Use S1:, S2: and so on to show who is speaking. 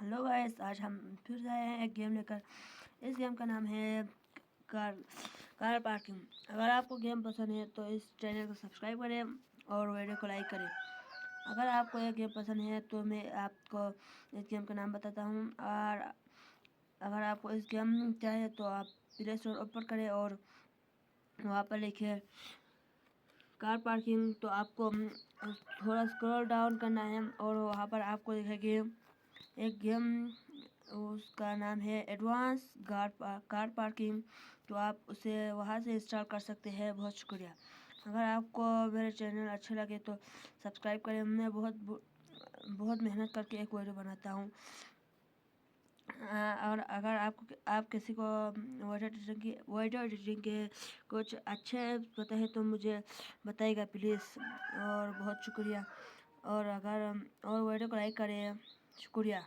S1: Hello guys, आज हम फिर से आए हैं एक गेम लेकर। इस गेम का नाम है कार पार्किंग। अगर आपको गेम पसंद है तो इस चैनल को सब्सक्राइब करें और वीडियो को लाइक करें। अगर आपको यह गेम पसंद है तो मैं आपको इस गेम का नाम बताता हूँ। और अगर आपको इस गेम चाहे तो आप प्ले स्टोर ओपन करें और वहाँ पर लिखिए कार पार्किंग। तो आपको थोड़ा स्क्रॉल डाउन करना है और वहाँ पर आपको दिखेगी एक गेम, उसका नाम है एडवांस कार पार्किंग। तो आप उसे वहाँ से इंस्टॉल कर सकते हैं। बहुत शुक्रिया। अगर आपको मेरे चैनल अच्छे लगे तो सब्सक्राइब करें। मैं बहुत मेहनत करके एक वीडियो बनाता हूँ। और अगर आप किसी को वीडियो एडिटिंग के कुछ अच्छे पता है तो मुझे बताइएगा प्लीज़, और बहुत शुक्रिया। और वीडियो को लाइक करें। शुक्रिया।